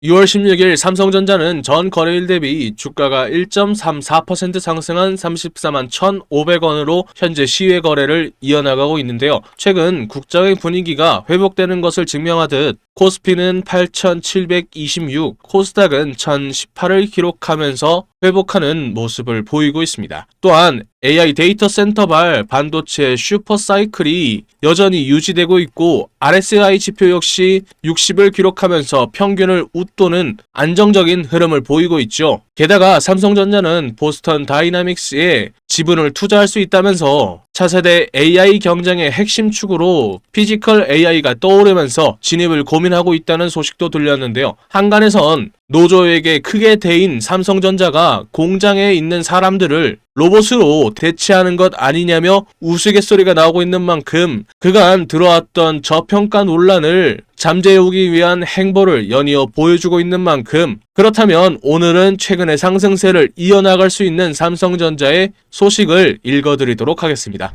2월 16일 삼성전자는 전 거래일 대비 주가가 1.34% 상승한 34만 1,500원으로 현재 시외 거래를 이어나가고 있는데요. 최근 국장의 분위기가 회복되는 것을 증명하듯 코스피는 8,726, 코스닥은 1,018을 기록하면서 회복하는 모습을 보이고 있습니다. 또한 AI 데이터 센터발 반도체 슈퍼사이클이 여전히 유지되고 있고 RSI 지표 역시 60을 기록하면서 평균을 웃도는 안정적인 흐름을 보이고 있죠. 게다가 삼성전자는 보스턴 다이나믹스에 지분을 투자할 수 있다면서 차세대 AI 경쟁의 핵심 축으로 피지컬 AI가 떠오르면서 진입을 고민하고 있다는 소식도 들렸는데요. 한간에선 노조에게 크게 대인 삼성전자가 공장에 있는 사람들을 로봇으로 대체하는 것 아니냐며 우스갯소리가 나오고 있는 만큼 그간 들어왔던 저평가 논란을 잠재우기 위한 행보를 연이어 보여주고 있는 만큼 그렇다면 오늘은 최근의 상승세를 이어나갈 수 있는 삼성전자의 소식을 읽어드리도록 하겠습니다.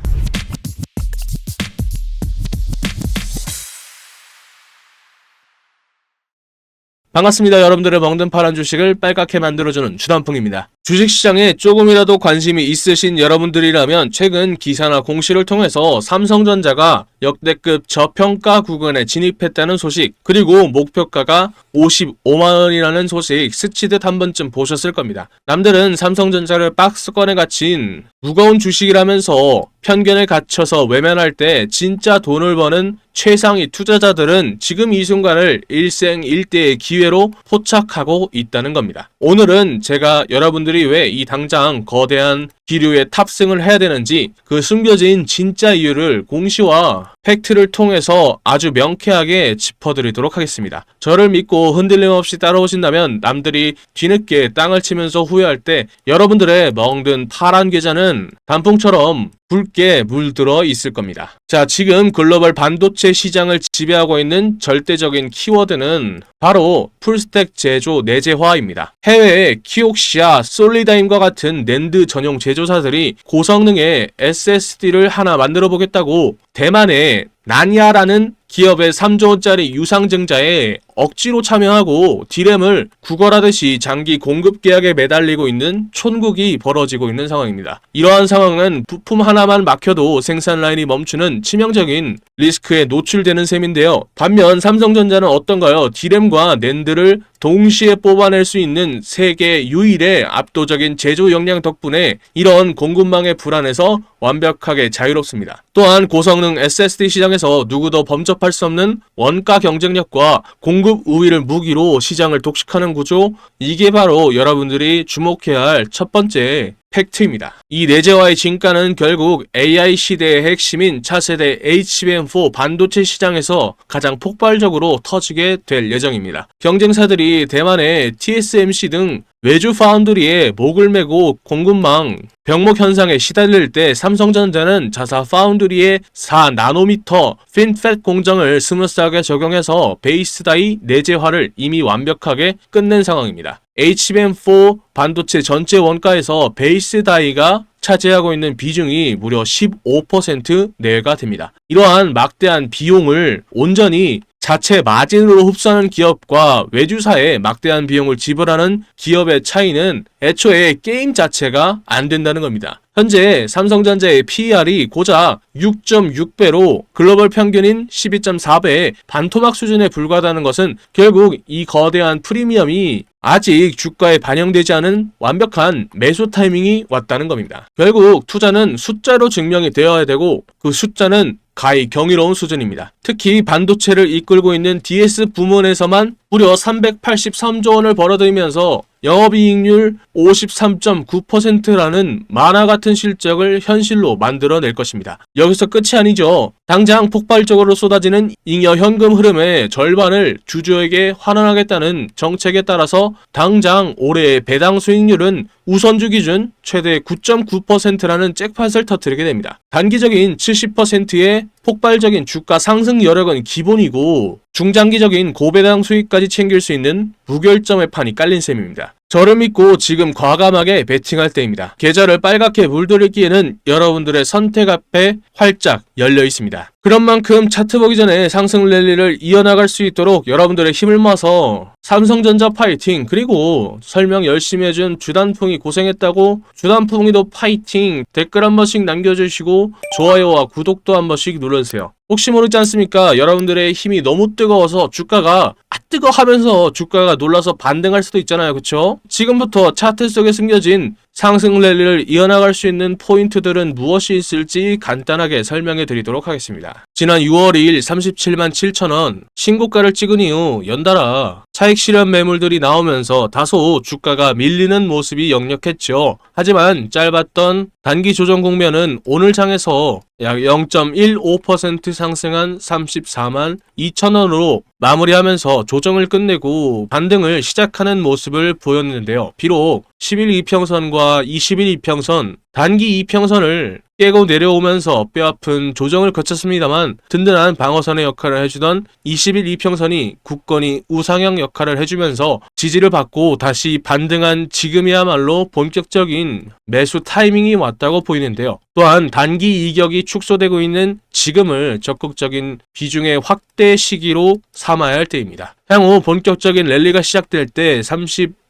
반갑습니다. 여러분들의 먹는 파란 주식을 빨갛게 만들어주는 주단풍입니다. 주식시장에 조금이라도 관심이 있으신 여러분들이라면 최근 기사나 공시를 통해서 삼성전자가 역대급 저평가 구간에 진입했다는 소식, 그리고 목표가가 55만원이라는 소식 스치듯 한 번쯤 보셨을 겁니다. 남들은 삼성전자를 박스권에 갇힌 무거운 주식이라면서 편견을 갖춰서 외면할 때 진짜 돈을 버는 최상위 투자자들은 지금 이 순간을 일생일대의 기회로 포착하고 있다는 겁니다. 오늘은 제가 여러분들이 왜 이 당장 거대한 기류에 탑승을 해야 되는지 그 숨겨진 진짜 이유를 공시와 팩트를 통해서 아주 명쾌하게 짚어드리도록 하겠습니다. 저를 믿고 흔들림 없이 따라오신다면 남들이 뒤늦게 땅을 치면서 후회할 때 여러분들의 멍든 파란 계좌는 단풍처럼 붉게 물들어 있을 겁니다. 자, 지금 글로벌 반도체 시장을 지배하고 있는 절대적인 키워드는 바로 풀스택 제조 내재화입니다. 해외의 키옥시아, 솔리다임과 같은 낸드 전용 제조사들이 고성능의 SSD를 하나 만들어 보겠다고 대만의 난야라는 기업의 3조원짜리 유상증자에 억지로 참여하고 디램을 구걸하듯이 장기 공급 계약에 매달리고 있는 촌국이 벌어지고 있는 상황입니다. 이러한 상황은 부품 하나만 막혀도 생산 라인이 멈추는 치명적인 리스크에 노출되는 셈인데요. 반면 삼성전자는 어떤가요? 디램과 낸드를 동시에 뽑아낼 수 있는 세계 유일의 압도적인 제조 역량 덕분에 이런 공급망의 불안에서 완벽하게 자유롭습니다. 또한 고성능 SSD 시장에서 누구도 범접할 수 없는 원가 경쟁력과 공급 우위를 무기로 시장을 독식하는 구조, 이게 바로 여러분들이 주목해야 할 첫 번째 팩트입니다. 이 내재화의 진가는 결국 AI 시대의 핵심인 차세대 HBM4 반도체 시장에서 가장 폭발적으로 터지게 될 예정입니다. 경쟁사들이 대만의 TSMC 등 외주 파운드리에 목을 메고 공급망 병목 현상에 시달릴 때 삼성전자는 자사 파운드리의 4나노미터 핀팻 공정을 스무스하게 적용해서 베이스 다이 내재화를 이미 완벽하게 끝낸 상황입니다. HBM4 반도체 전체 원가에서 베이스 다이가 차지하고 있는 비중이 무려 15% 내외가 됩니다. 이러한 막대한 비용을 온전히 자체 마진으로 흡수하는 기업과 외주사에 막대한 비용을 지불하는 기업의 차이는 애초에 게임 자체가 안 된다는 겁니다. 현재 삼성전자의 PER이 고작 6.6배로 글로벌 평균인 12.4배의 반토막 수준에 불과하다는 것은 결국 이 거대한 프리미엄이 아직 주가에 반영되지 않은 완벽한 매수 타이밍이 왔다는 겁니다. 결국 투자는 숫자로 증명이 되어야 되고 그 숫자는 가히 경이로운 수준입니다. 특히 반도체를 이끌고 있는 DS 부문에서만 무려 383조 원을 벌어들이면서 영업이익률 53.9%라는 만화 같은 실적을 현실로 만들어낼 것입니다. 여기서 끝이 아니죠. 당장 폭발적으로 쏟아지는 잉여 현금 흐름의 절반을 주주에게 환원하겠다는 정책에 따라서 당장 올해의 배당 수익률은 우선주 기준 최대 9.9%라는 잭팟을 터뜨리게 됩니다. 단기적인 70%의 폭발적인 주가 상승 여력은 기본이고 중장기적인 고배당 수익까지 챙길 수 있는 무결점의 판이 깔린 셈입니다. 저를 믿고 지금 과감하게 베팅할 때입니다. 계좌를 빨갛게 물들일 기회는 여러분들의 선택 앞에 활짝 열려 있습니다. 그런 만큼 차트 보기 전에 상승 랠리를 이어나갈 수 있도록 여러분들의 힘을 모아서 삼성전자 파이팅, 그리고 설명 열심히 해준 주단풍이 고생했다고 주단풍이도 파이팅 댓글 한 번씩 남겨주시고 좋아요와 구독도 한 번씩 눌러주세요. 혹시 모르지 않습니까? 여러분들의 힘이 너무 뜨거워서 주가가 뜨거 하면서 주가가 놀라서 반등할 수도 있잖아요. 그쵸? 지금부터 차트 속에 숨겨진 상승 랠리를 이어나갈 수 있는 포인트들은 무엇이 있을지 간단하게 설명해 드리도록 하겠습니다. 지난 6월 2일 37만 7천원 신고가를 찍은 이후 연달아 차익 실현 매물들이 나오면서 다소 주가가 밀리는 모습이 역력했죠. 하지만 짧았던 단기 조정 국면은 오늘 장에서 약 0.15% 상승한 34만 2천원으로 마무리하면서 조정을 끝내고 반등을 시작하는 모습을 보였는데요. 비록 10일 이평선과 20일 이평선, 단기 이평선을 깨고 내려오면서 뼈아픈 조정을 거쳤습니다만 든든한 방어선의 역할을 해주던 20일 이평선이 굳건히 우상향 역할을 해주면서 지지를 받고 다시 반등한 지금이야말로 본격적인 매수 타이밍이 왔다고 보이는데요. 또한 단기 이격이 축소되고 있는 지금을 적극적인 비중의 확대 시기로 삼아야 할 때입니다. 향후 본격적인 랠리가 시작될 때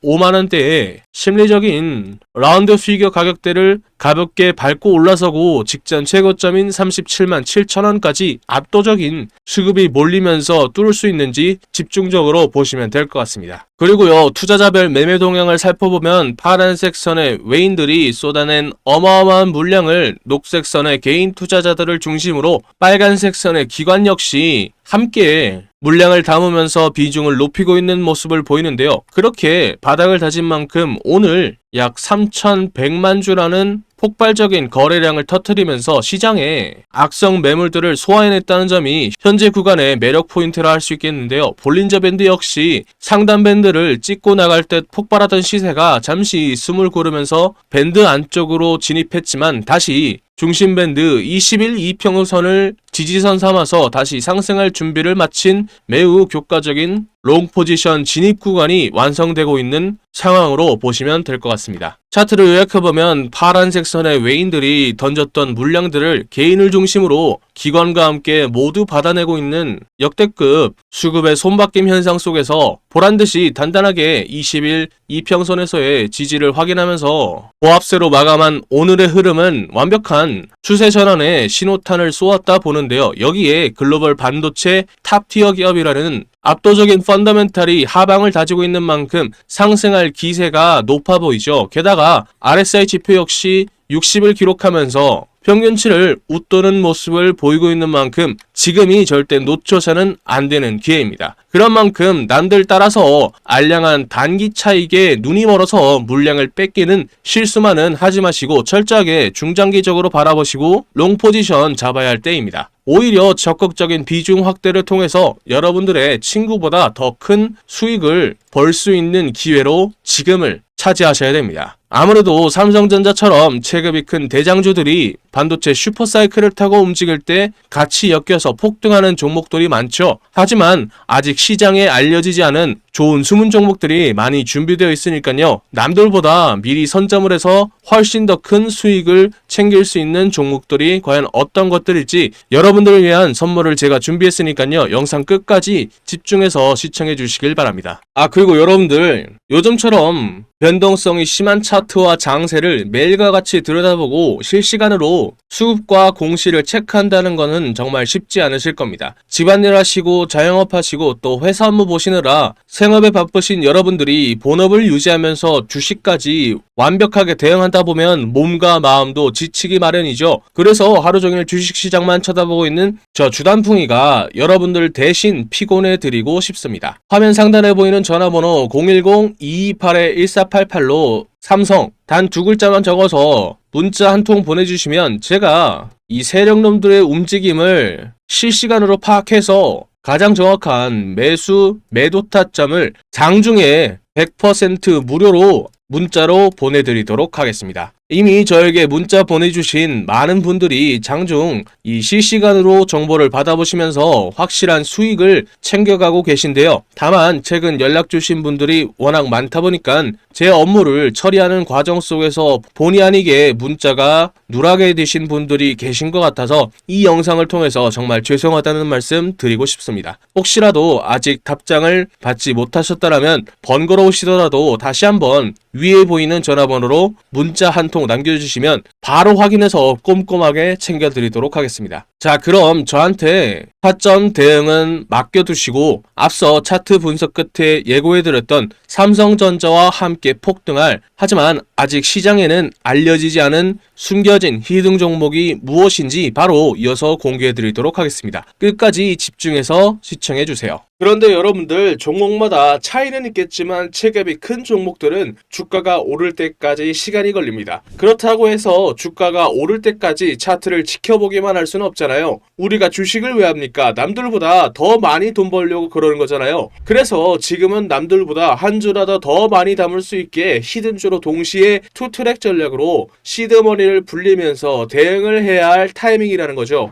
35만원대에 심리적인 라운드 피겨 가격대를 가볍게 밟고 올라서고 직전 최고점인 37만 7천원까지 압도적인 수급이 몰리면서 뚫을 수 있는지 집중적으로 보시면 될 것 같습니다. 그리고요, 투자자별 매매 동향을 살펴보면 파란색 선의 외인들이 쏟아낸 어마어마한 물량을 녹색 선의 개인 투자자들을 중심으로 빨간색 선의 기관 역시 함께 물량을 담으면서 비중을 높이고 있는 모습을 보이는데요. 그렇게 바닥을 다진 만큼 오늘 약 3,100만 주라는 폭발적인 거래량을 터뜨리면서 시장에 악성 매물들을 소화해냈다는 점이 현재 구간의 매력 포인트라 할 수 있겠는데요. 볼린저 밴드 역시 상단 밴드를 찍고 나갈 때 폭발하던 시세가 잠시 숨을 고르면서 밴드 안쪽으로 진입했지만 다시 중심 밴드 20일 이평선을 지지선 삼아서 다시 상승할 준비를 마친 매우 교과적인 롱 포지션 진입 구간이 완성되고 있는 상황으로 보시면 될 것 같습니다. 차트를 요약해보면 파란색 선의 외인들이 던졌던 물량들을 개인을 중심으로 기관과 함께 모두 받아내고 있는 역대급 수급의 손바뀜 현상 속에서 보란듯이 단단하게 20일 이평선에서의 지지를 확인하면서 보합세로 마감한 오늘의 흐름은 완벽한 추세 전환의 신호탄을 쏘았다 보는데요. 여기에 글로벌 반도체 탑티어 기업이라는 압도적인 펀더멘탈이 하방을 다지고 있는 만큼 상승할 기세가 높아 보이죠. 게다가 RSI 지표 역시 60을 기록하면서 평균치를 웃도는 모습을 보이고 있는 만큼 지금이 절대 놓쳐서는 안 되는 기회입니다. 그런 만큼 남들 따라서 알량한 단기 차익에 눈이 멀어서 물량을 뺏기는 실수만은 하지 마시고 철저하게 중장기적으로 바라보시고 롱 포지션 잡아야 할 때입니다. 오히려 적극적인 비중 확대를 통해서 여러분들의 친구보다 더 큰 수익을 벌 수 있는 기회로 지금을 차지하셔야 됩니다. 아무래도 삼성전자처럼 체급이 큰 대장주들이 반도체 슈퍼사이클을 타고 움직일 때 같이 엮여서 폭등하는 종목들이 많죠. 하지만 아직 시장에 알려지지 않은 좋은 숨은 종목들이 많이 준비되어 있으니까요. 남들보다 미리 선점을 해서 훨씬 더 큰 수익을 챙길 수 있는 종목들이 과연 어떤 것들일지 여러분들을 위한 선물을 제가 준비했으니까요. 영상 끝까지 집중해서 시청해 주시길 바랍니다. 그리고 여러분들 요즘처럼 변동성이 심한 차트와 장세를 매일과 같이 들여다보고 실시간으로 수급과 공시를 체크한다는 것은 정말 쉽지 않으실 겁니다. 집안일 하시고 자영업 하시고 또 회사 업무 보시느라 생업에 바쁘신 여러분들이 본업을 유지하면서 주식까지 완벽하게 대응하다 보면 몸과 마음도 지치기 마련이죠. 그래서 하루 종일 주식시장만 쳐다보고 있는 저 주단풍이가 여러분들 대신 피곤해 드리고 싶습니다. 화면 상단에 보이는 전화번호 010-228-1488로 삼성 단 두 글자만 적어서 문자 한 통 보내주시면 제가 이 세력놈들의 움직임을 실시간으로 파악해서 가장 정확한 매수 매도 타점을 장중에 100% 무료로 문자로 보내드리도록 하겠습니다. 이미 저에게 문자 보내주신 많은 분들이 장중 이 실시간으로 정보를 받아보시면서 확실한 수익을 챙겨가고 계신데요. 다만 최근 연락 주신 분들이 워낙 많다 보니까 제 업무를 처리하는 과정 속에서 본의 아니게 문자가 누락이 되신 분들이 계신 것 같아서 이 영상을 통해서 정말 죄송하다는 말씀 드리고 싶습니다. 혹시라도 아직 답장을 받지 못하셨다면 번거로우시더라도 다시 한번 위에 보이는 전화번호로 문자 한 통 남겨주시면 바로 확인해서 꼼꼼하게 챙겨드리도록 하겠습니다. 자, 그럼 저한테 타점 대응은 맡겨두시고 앞서 차트 분석 끝에 예고해드렸던 삼성전자와 함께 폭등할, 하지만 아직 시장에는 알려지지 않은 숨겨진 히든 종목이 무엇인지 바로 이어서 공개해드리도록 하겠습니다. 끝까지 집중해서 시청해주세요. 그런데 여러분들, 종목마다 차이는 있겠지만 체급이 큰 종목들은 주가가 오를 때까지 시간이 걸립니다. 그렇다고 해서 주가가 오를 때까지 차트를 지켜보기만 할 수는 없잖아요. 우리가 주식을 왜 합니까? 남들보다 더 많이 돈 벌려고 그러는 거잖아요. 그래서 지금은 남들보다 한 주라도 더 많이 담을 수 있게 히든주로 동시에 투트랙 전략으로 시드머니를 불리면서 대응을 해야 할 타이밍이라는 거죠.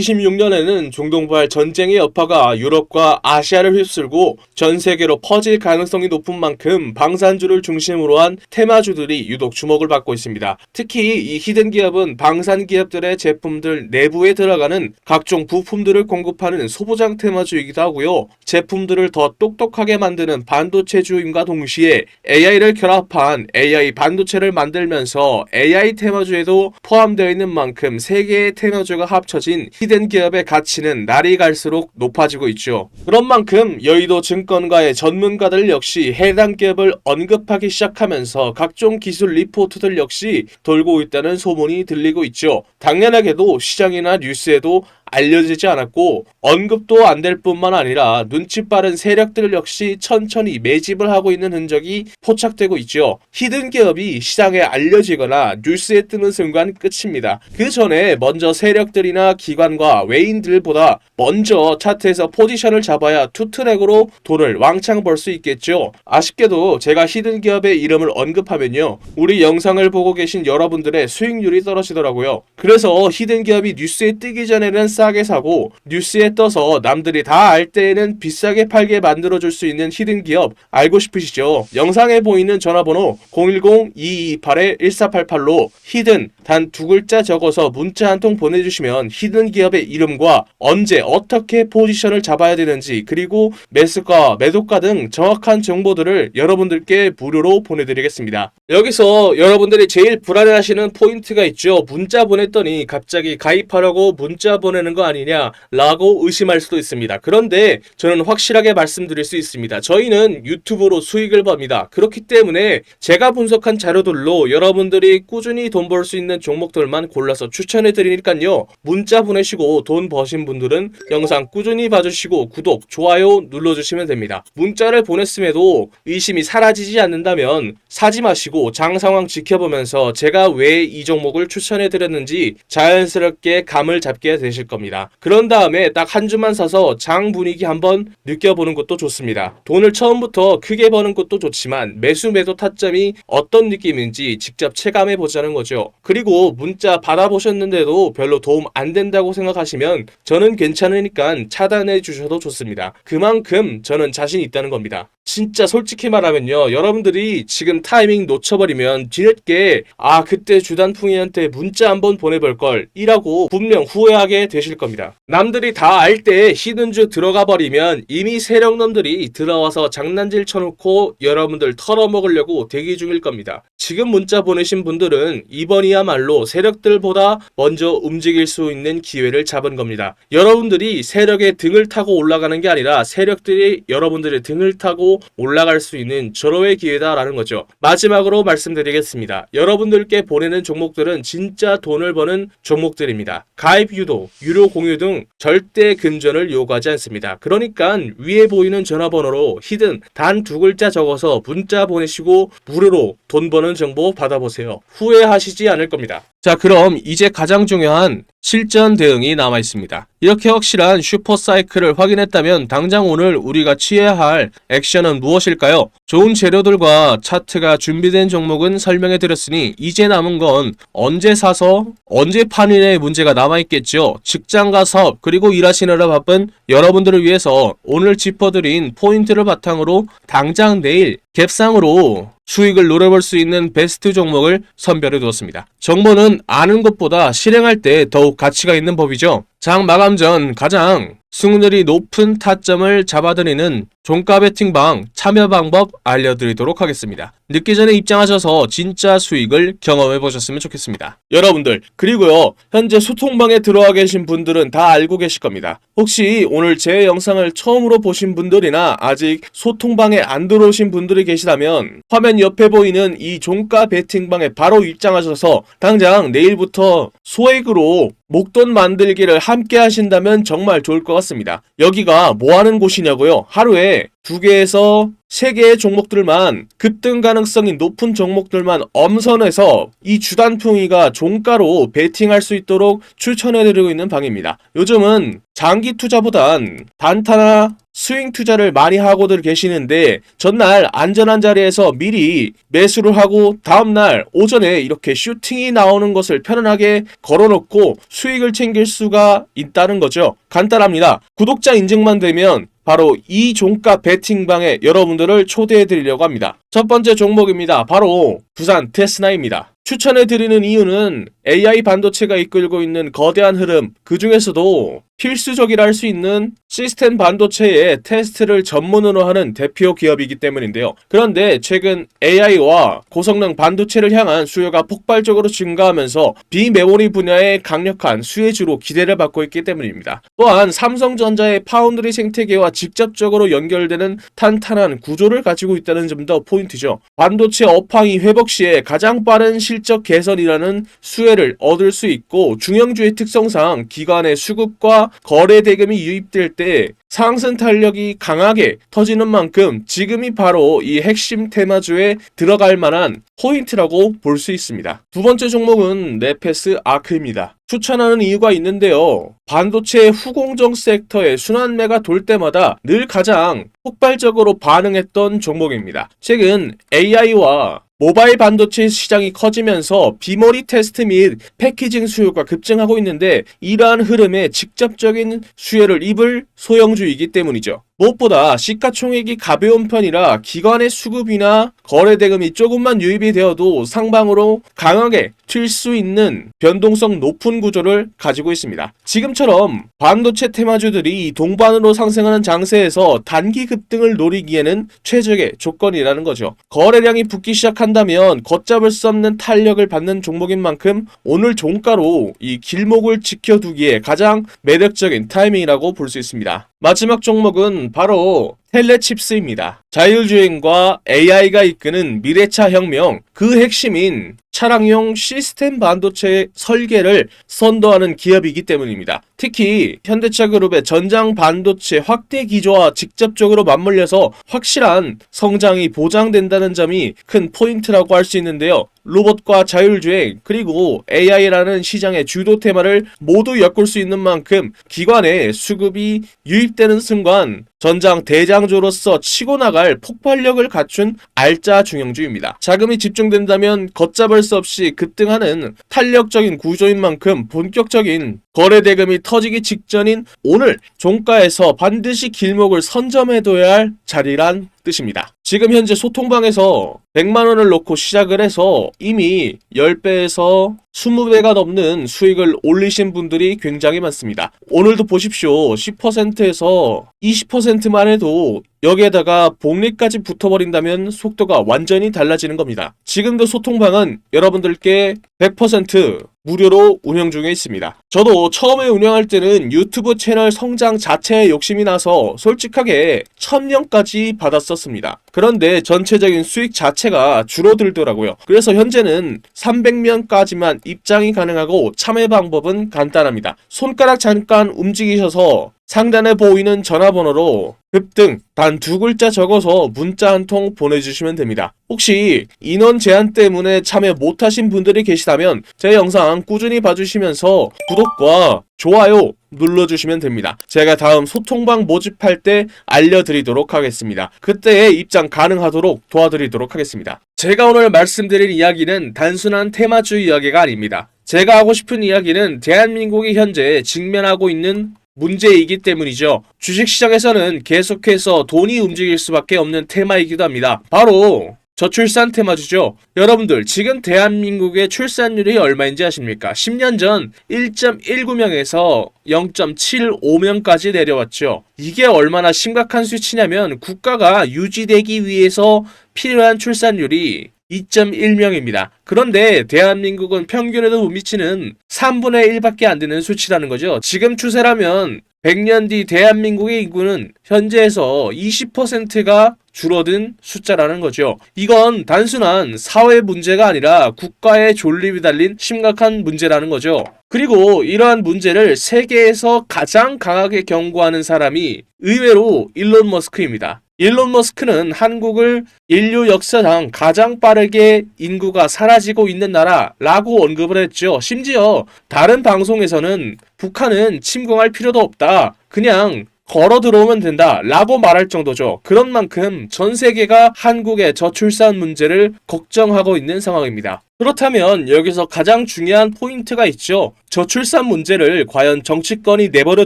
2026년에는 중동발 전쟁의 여파가 유럽과 아시아를 휩쓸고 전 세계로 퍼질 가능성이 높은 만큼 방산주를 중심으로 한 테마주들이 유독 주목을 받고 있습니다. 특히 이 히든 기업은 방산 기업들의 제품들 내부에 들어가는 각종 부품들을 공급하는 소부장 테마주이기도 하고요. 제품들을 더 똑똑하게 만드는 반도체주임과 동시에 AI를 결합한 AI 반도체를 만들면서 AI 테마주에도 포함되어 있는 만큼 세 개의 테마주가 합쳐진 히든 기업의 가치는 날이 갈수록 높아지고 있죠. 그런 만큼 여의도 증권가의 전문가들 역시 해당 기업을 언급하기 시작하면서 각종 기술 리포트들 역시 돌고 있다는 소문이 들리고 있죠. 당연하게도 시장이나 뉴스에도 알려지지 않았고 언급도 안 될 뿐만 아니라 눈치 빠른 세력들 역시 천천히 매집을 하고 있는 흔적이 포착되고 있죠. 히든 기업이 시장에 알려지거나 뉴스에 뜨는 순간 끝입니다. 그 전에 먼저 세력들이나 기관과 외인들보다 먼저 차트에서 포지션을 잡아야 투트랙으로 돈을 왕창 벌 수 있겠죠. 아쉽게도 제가 히든 기업의 이름을 언급하면요, 우리 영상을 보고 계신 여러분들의 수익률이 떨어지더라고요. 그래서 히든 기업이 뉴스에 뜨기 전에는 싸게 사고 뉴스에 떠서 남들이 다 알 때에는 비싸게 팔게 만들어줄 수 있는 히든 기업 알고 싶으시죠? 영상에 보이는 전화번호 010-2228-1488로 히든 단 두 글자 적어서 문자 한 통 보내주시면 히든 기업의 이름과 언제 어떻게 포지션을 잡아야 되는지, 그리고 매수가 매도가 등 정확한 정보들을 여러분들께 무료로 보내드리겠습니다. 여기서 여러분들이 제일 불안해하시는 포인트가 있죠. 문자 보냈더니 갑자기 가입하라고 문자 보내는 거 아니냐 라고 의심할 수도 있습니다. 그런데 저는 확실하게 말씀드릴 수 있습니다. 저희는 유튜브로 수익을 법니다. 그렇기 때문에 제가 분석한 자료들로 여러분들이 꾸준히 돈 벌 수 있는 종목들만 골라서 추천해 드리니까요, 문자 보내시고 돈 버신 분들은 영상 꾸준히 봐주시고 구독, 좋아요 눌러주시면 됩니다. 문자를 보냈음에도 의심이 사라지지 않는다면 사지 마시고 장 상황 지켜보면서 제가 왜 이 종목을 추천해 드렸는지 자연스럽게 감을 잡게 되실 겁니다. 그런 다음에 딱 한 주만 사서 장 분위기 한번 느껴보는 것도 좋습니다. 돈을 처음부터 크게 버는 것도 좋지만 매수 매도 타점이 어떤 느낌인지 직접 체감해 보자는 거죠. 그리고 문자 받아보셨는데도 별로 도움 안 된다고 생각하시면 저는 괜찮으니까 차단해 주셔도 좋습니다. 그만큼 저는 자신 있다는 겁니다. 진짜 솔직히 말하면요, 여러분들이 지금 타이밍 놓쳐버리면 뒤늦게 그때 주단풍이한테 문자 한번 보내볼걸 이라고 분명 후회하게 되실 겁니다. 남들이 다 알 때 히든주 들어가 버리면 이미 세력놈들이 들어와서 장난질 쳐놓고 여러분들 털어먹으려고 대기 중일 겁니다. 지금 문자 보내신 분들은 이번이야말로 세력들보다 먼저 움직일 수 있는 기회를 잡은 겁니다. 여러분들이 세력의 등을 타고 올라가는 게 아니라 세력들이 여러분들의 등을 타고 올라갈 수 있는 절호의 기회다라는 거죠. 마지막으로 말씀드리겠습니다. 여러분들께 보내는 종목들은 진짜 돈을 버는 종목들입니다. 가입 유도, 유료 공유 등 절대 금전을 요구하지 않습니다. 그러니까 위에 보이는 전화번호로 히든 단 두 글자 적어서 문자 보내시고 무료로 돈 버는 정보 받아보세요. 후회하시지 않을 겁니다. 자, 그럼 이제 가장 중요한 실전 대응이 남아 있습니다. 이렇게 확실한 슈퍼사이클을 확인했다면 당장 오늘 우리가 취해야 할 액션은 무엇일까요? 좋은 재료들과 차트가 준비된 종목은 설명해 드렸으니 이제 남은 건 언제 사서 언제 파는의 문제가 남아 있겠죠. 직장과 사업 그리고 일하시느라 바쁜 여러분들을 위해서 오늘 짚어드린 포인트를 바탕으로 당장 내일 갭상으로 수익을 노려볼 수 있는 베스트 종목을 선별해 두었습니다. 정보는 아는 것보다 실행할 때 더욱 가치가 있는 법이죠. 장 마감 전 가장 승률이 높은 타점을 잡아드리는 종가 베팅방 참여 방법 알려드리도록 하겠습니다. 늦기 전에 입장하셔서 진짜 수익을 경험해 보셨으면 좋겠습니다. 여러분들, 그리고요, 현재 소통방에 들어와 계신 분들은 다 알고 계실 겁니다. 혹시 오늘 제 영상을 처음으로 보신 분들이나 아직 소통방에 안 들어오신 분들이 계시다면 화면 옆에 보이는 이 종가 베팅방에 바로 입장하셔서 당장 내일부터 소액으로 목돈 만들기를 함께 하신다면 정말 좋을 것 같습니다. 여기가 뭐 하는 곳이냐고요? 하루에 2개에서 3개의 종목들만, 급등 가능성이 높은 종목들만 엄선해서 이 주단풍이가 종가로 베팅할 수 있도록 추천해드리고 있는 방입니다. 요즘은 장기 투자보단 단타나 스윙 투자를 많이 하고들 계시는데 전날 안전한 자리에서 미리 매수를 하고 다음날 오전에 이렇게 슈팅이 나오는 것을 편안하게 걸어놓고 수익을 챙길 수가 있다는 거죠. 간단합니다. 구독자 인증만 되면 바로 이 종가 베팅방에 여러분들을 초대해 드리려고 합니다. 첫 번째 종목입니다. 바로 부산 테스나입니다. 추천해드리는 이유는 AI 반도체가 이끌고 있는 거대한 흐름, 그 중에서도 필수적이라 할 수 있는 시스템 반도체의 테스트를 전문으로 하는 대표 기업이기 때문인데요. 그런데 최근 AI와 고성능 반도체를 향한 수요가 폭발적으로 증가하면서 비메모리 분야의 강력한 수혜주로 기대를 받고 있기 때문입니다. 또한 삼성전자의 파운드리 생태계와 직접적으로 연결되는 탄탄한 구조를 가지고 있다는 점도 포인트죠. 반도체 업황이 회복 시에 가장 빠른 실적 개선이라는 수혜를 얻을 수 있고, 중형주의 특성상 기관의 수급과 거래 대금이 유입될 때 상승 탄력이 강하게 터지는 만큼 지금이 바로 이 핵심 테마주에 들어갈 만한 포인트라고 볼 수 있습니다. 두 번째 종목은 네페스 아크입니다. 추천하는 이유가 있는데요. 반도체 후공정 섹터의 순환매가 돌 때마다 늘 가장 폭발적으로 반응했던 종목입니다. 최근 AI와 모바일 반도체 시장이 커지면서 비머리 테스트 및 패키징 수요가 급증하고 있는데 이러한 흐름에 직접적인 수혜를 입을 소형주이기 때문이죠. 무엇보다 시가총액이 가벼운 편이라 기관의 수급이나 거래 대금이 조금만 유입이 되어도 상방으로 강하게 튈 수 있는 변동성 높은 구조를 가지고 있습니다. 지금처럼 반도체 테마주들이 동반으로 상승하는 장세에서 단기 급등을 노리기에는 최적의 조건이라는 거죠. 거래량이 붙기 시작한다면 걷잡을 수 없는 탄력을 받는 종목인 만큼 오늘 종가로 이 길목을 지켜두기에 가장 매력적인 타이밍이라고 볼 수 있습니다. 마지막 종목은 바로 텔레칩스입니다. 자율주행과 AI가 이끄는 미래차 혁명, 그 핵심인 차량용 시스템 반도체 설계를 선도하는 기업이기 때문입니다. 특히 현대차 그룹의 전장 반도체 확대 기조와 직접적으로 맞물려서 확실한 성장이 보장된다는 점이 큰 포인트라고 할 수 있는데요. 로봇과 자율주행 그리고 AI라는 시장의 주도 테마를 모두 엮을 수 있는 만큼 기관의 수급이 유입되는 순간 전장 대장주로서 치고 나갈 폭발력을 갖춘 알짜 중형주입니다. 자금이 집중된다면 걷잡을 수 없이 급등하는 탄력적인 구조인 만큼 본격적인 거래 대금이 터지기 직전인 오늘 종가에서 반드시 길목을 선점해둬야 할 자리란 뜻입니다. 지금 현재 소통방에서 100만원을 놓고 시작을 해서 이미 10배에서 20배가 넘는 수익을 올리신 분들이 굉장히 많습니다. 오늘도 보십시오. 10%에서 20%만 해도 여기에다가 복리까지 붙어버린다면 속도가 완전히 달라지는 겁니다. 지금도 소통방은 여러분들께 100% 무료로 운영 중에 있습니다. 저도 처음에 운영할 때는 유튜브 채널 성장 자체에 욕심이 나서 솔직하게 1000명까지 받았었습니다. 그런데 전체적인 수익 자체가 줄어들더라고요. 그래서 현재는 300명까지만 입장이 가능하고 참여 방법은 간단합니다. 손가락 잠깐 움직이셔서 상단에 보이는 전화번호로 급등 단 2글자 적어서 문자 한 통 보내주시면 됩니다. 혹시 인원 제한 때문에 참여 못하신 분들이 계시다면 제 영상 꾸준히 봐주시면서 구독과 좋아요 눌러주시면 됩니다. 제가 다음 소통방 모집할 때 알려드리도록 하겠습니다. 그때에 입장 가능하도록 도와드리도록 하겠습니다. 제가 오늘 말씀드릴 이야기는 단순한 테마주 이야기가 아닙니다. 제가 하고 싶은 이야기는 대한민국이 현재 직면하고 있는 문제이기 때문이죠. 주식시장에서는 계속해서 돈이 움직일 수밖에 없는 테마이기도 합니다. 바로 저출산 테마주죠. 여러분들 지금 대한민국의 출산율이 얼마인지 아십니까? 10년 전 1.19명에서 0.75명까지 내려왔죠. 이게 얼마나 심각한 수치냐면 국가가 유지되기 위해서 필요한 출산율이 2.1명입니다. 그런데 대한민국은 평균에도 못 미치는 3분의 1밖에 안 되는 수치라는 거죠. 지금 추세라면 100년 뒤 대한민국의 인구는 현재에서 20%가 줄어든 숫자라는 거죠. 이건 단순한 사회 문제가 아니라 국가의 존립이 달린 심각한 문제라는 거죠. 그리고 이러한 문제를 세계에서 가장 강하게 경고하는 사람이 의외로 일론 머스크입니다. 일론 머스크는 한국을 인류 역사상 가장 빠르게 인구가 사라지고 있는 나라라고 언급을 했죠. 심지어 다른 방송에서는 북한은 침공할 필요도 없다. 그냥 걸어 들어오면 된다 라고 말할 정도죠. 그런 만큼 전 세계가 한국의 저출산 문제를 걱정하고 있는 상황입니다. 그렇다면 여기서 가장 중요한 포인트가 있죠. 저출산 문제를 과연 정치권이 내버려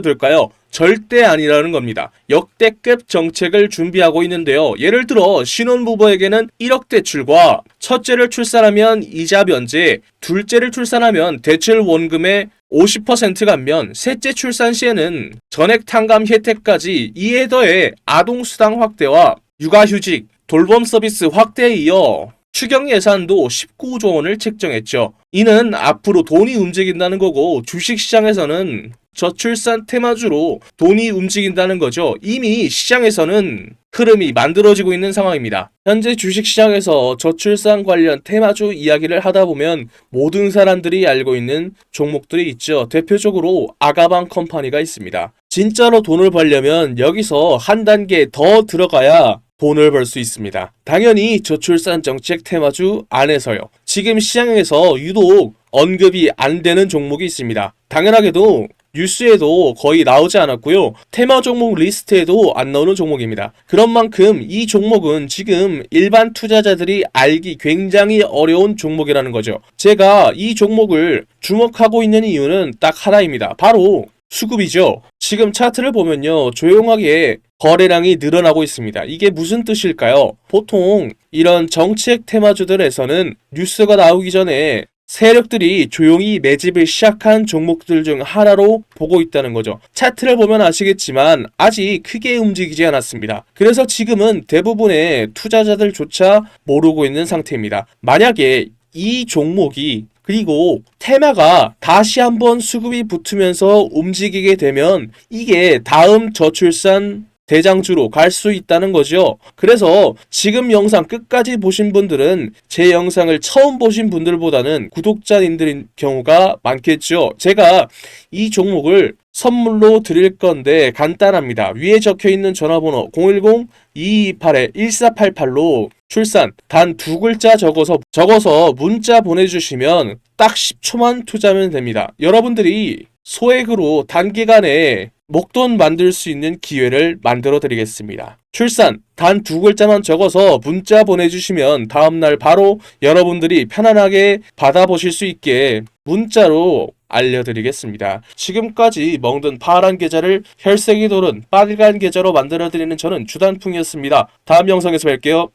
둘까요? 절대 아니라는 겁니다. 역대급 정책을 준비하고 있는데요. 예를 들어 신혼부부에게는 1억 대출과 첫째를 출산하면 이자 면제, 둘째를 출산하면 대출 원금의 50% 감면, 셋째 출산 시에는 전액 탕감 혜택까지, 이에 더해 아동수당 확대와 육아휴직, 돌봄 서비스 확대에 이어 추경 예산도 19조 원을 책정했죠. 이는 앞으로 돈이 움직인다는 거고 주식시장에서는 저출산 테마주로 돈이 움직인다는 거죠. 이미 시장에서는 흐름이 만들어지고 있는 상황입니다. 현재 주식시장에서 저출산 관련 테마주 이야기를 하다 보면 모든 사람들이 알고 있는 종목들이 있죠. 대표적으로 아가방 컴퍼니가 있습니다. 진짜로 돈을 벌려면 여기서 한 단계 더 들어가야 돈을 벌 수 있습니다. 당연히 저출산 정책 테마주 안에서요. 지금 시장에서 유독 언급이 안 되는 종목이 있습니다. 당연하게도 뉴스에도 거의 나오지 않았고요. 테마 종목 리스트에도 안 나오는 종목입니다. 그런 만큼 이 종목은 지금 일반 투자자들이 알기 굉장히 어려운 종목이라는 거죠. 제가 이 종목을 주목하고 있는 이유는 딱 하나입니다. 바로 수급이죠. 지금 차트를 보면요. 조용하게 거래량이 늘어나고 있습니다. 이게 무슨 뜻일까요? 보통 이런 정책 테마주들에서는 뉴스가 나오기 전에 세력들이 조용히 매집을 시작한 종목들 중 하나로 보고 있다는 거죠. 차트를 보면 아시겠지만 아직 크게 움직이지 않았습니다. 그래서 지금은 대부분의 투자자들조차 모르고 있는 상태입니다. 만약에 이 종목이 그리고 테마가 다시 한번 수급이 붙으면서 움직이게 되면 이게 다음 저출산 대장주로 갈 수 있다는 거죠. 그래서 지금 영상 끝까지 보신 분들은 제 영상을 처음 보신 분들보다는 구독자님들인 경우가 많겠죠. 제가 이 종목을 선물로 드릴 건데 간단합니다. 위에 적혀있는 전화번호 010-228-1488로 출산 단 2글자 적어서 문자 보내주시면 딱 10초만 투자하면 됩니다. 여러분들이 소액으로 단기간에 목돈 만들 수 있는 기회를 만들어 드리겠습니다. 출산 단 2글자만 적어서 문자 보내주시면 다음날 바로 여러분들이 편안하게 받아보실 수 있게 문자로 알려드리겠습니다. 지금까지 먹는 파란 계좌를 혈색이 도는 빨간 계좌로 만들어드리는 저는 주단풍이었습니다. 다음 영상에서 뵐게요.